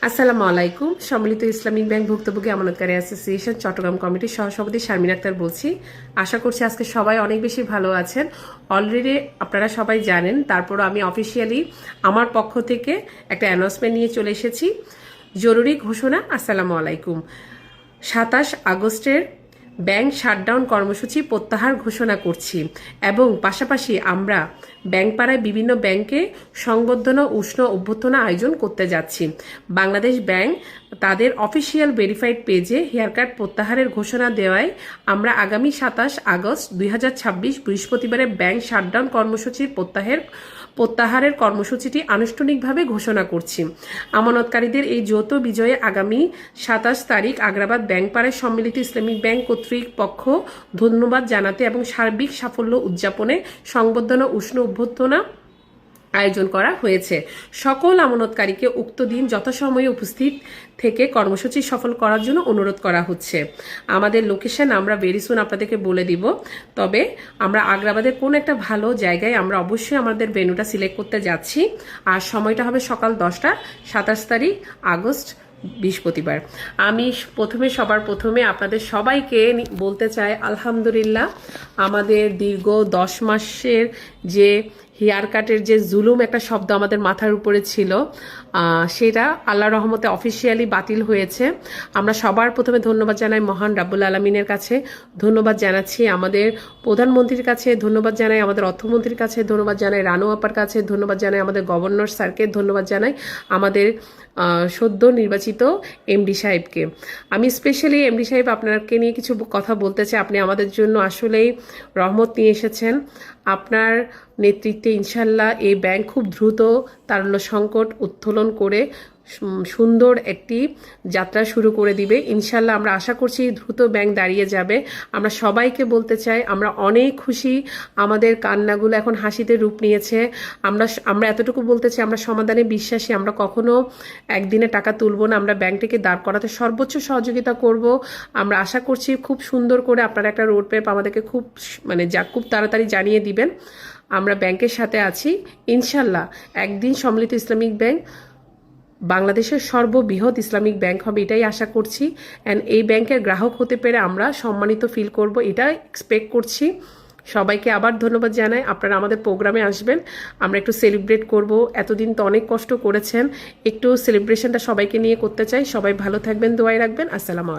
আসসালামু আলাইকুম। সম্মিলিত ইসলামিক ব্যাংক ভুক্তভোগী আমানতকারী অ্যাসোসিয়েশন চট্টগ্রাম কমিটির সহসভাপতি শারমিন আক্তার বলছি। আশা করছি আজকে সবাই অনেক বেশি ভালো আছেন। অলরেডি আপনারা সবাই জানেন, তারপরও আমি অফিসিয়ালি আমার পক্ষ থেকে একটা অ্যানাউন্সমেন্ট নিয়ে চলে এসেছি। জরুরি ঘোষণা। আসসালামু আলাইকুম। 27 আগস্টের ব্যাংক শাটডাউন কর্মসূচি প্রত্যাহার ঘোষণা করছি এবং পাশাপাশি আমরা ব্যাংকপাড়ায় বিভিন্ন ব্যাংকে সংবর্ধনা উষ্ণ অভ্যর্থনা আয়োজন করতে যাচ্ছি। বাংলাদেশ ব্যাংক তাদের অফিসিয়াল ভেরিফাইড পেজে হেয়ার কাট প্রত্যাহারের ঘোষণা দেওয়ায় আমরা আগামী 27 আগস্ট 2026 বৃহস্পতিবারে ব্যাংক শাটডাউন কর্মসূচির প্রত্যাহারের কর্মসূচিটি আনুষ্ঠানিকভাবে ঘোষণা করছি। আমানতকারীদের এই যৌথ বিজয়ে আগামী 27 তারিখ আগ্রাবাদ ব্যাংকপাড়ায় সম্মিলিত ইসলামিক ব্যাংক কর্তৃপক্ষ ধন্যবাদ জানাতে এবং সার্বিক সাফল্য উদযাপনে সংবর্ধনা উষ্ণ অভ্যর্থনা আয়োজন করা হয়েছে। সকল আমানতকারীকে উক্ত দিন যথাসময়ে উপস্থিত থেকে কর্মসূচি সফল করার জন্য অনুরোধ করা হচ্ছে। আমাদের লোকেশন আমরা ভেরি সুন আপনাদেরকে বলে দিব, তবে আমরা আগ্রাবাদের কোন একটা ভালো জায়গায় আমরা অবশ্যই আমাদের ভেন্যুটা সিলেক্ট করতে যাচ্ছি। আর সময়টা হবে সকাল 10টা, 27 তারিখ আগস্ট বৃহস্পতিবার। আমি সবার প্রথমে আপনাদের সবাইকে বলতে চাই আলহামদুলিল্লাহ, আমাদের দীর্ঘ 10 মাসের যে হেয়ার কাটের যে জুলুম একটা শব্দ আমাদের মাথার উপরে ছিল, সেটা আল্লাহর রহমতে অফিসিয়ালি বাতিল হয়েছে। আমরা সবার প্রথমে ধন্যবাদ জানাই মহান রাব্বুল আলামিনের কাছে, ধন্যবাদ জানাচ্ছি আমাদের প্রধানমন্ত্রীর কাছে, ধন্যবাদ জানাই আমাদের অর্থমন্ত্রীর কাছে, ধন্যবাদ জানাই রানু আপার কাছে, ধন্যবাদ জানাই আমাদের গভর্নর স্যারকে, ধন্যবাদ জানাই আমাদের সদ্য নির্বাচিত এমডি সাহেবকে। আমি স্পেশালি এমডি সাহেব আপনাকে নিয়ে কিছু কথা বলতে চাই। আপনি আমাদের জন্য আসলেই রহমত নিয়ে এসেছেন। আপনার নেতৃত্বে ইনশাল্লাহ এই ব্যাংক খুব দ্রুত তারল্য সংকট উত্তোলন করে সুন্দর একটি যাত্রা শুরু করে দিবে ইনশাল্লাহ। আমরা আশা করছি দ্রুত ব্যাংক দাঁড়িয়ে যাবে। আমরা সবাইকে বলতে চাই আমরা অনেক খুশি, আমাদের কান্নাগুলো এখন হাসিতে রূপ নিয়েছে। আমরা এতটুকু বলতে চাই আমরা সমাধানে বিশ্বাসী। আমরা কখনো একদিনে টাকা তুলব না, আমরা ব্যাংকটিকে দাঁড় করাতে সর্বোচ্চ সহযোগিতা করব। আমরা আশা করছি খুব সুন্দর করে আপনারা একটা রোড ম্যাপ আমাদেরকে খুব তাড়াতাড়ি জানিয়ে দিবেন। আমরা ব্যাংকের সাথে আছি ইনশাল্লাহ। একদিন সম্মিলিত ইসলামিক ব্যাংক বাংলাদেশের সর্ববৃহৎ ইসলামিক ব্যাংক হবে, এটাই আশা করছি। অ্যান্ড এই ব্যাংকের গ্রাহক হতে পেরে আমরা সম্মানিত ফিল করব, এটা এক্সপেক্ট করছি। সবাইকে আবার ধন্যবাদ জানাই। আপনারা আমাদের প্রোগ্রামে আসবেন, আমরা একটু সেলিব্রেট করব। এতদিন তো অনেক কষ্ট করেছেন, একটু সেলিব্রেশনটা সবাইকে নিয়ে করতে চাই। সবাই ভালো থাকবেন, দোয়ায় রাখবেন। আসসালামু আলাইকুম।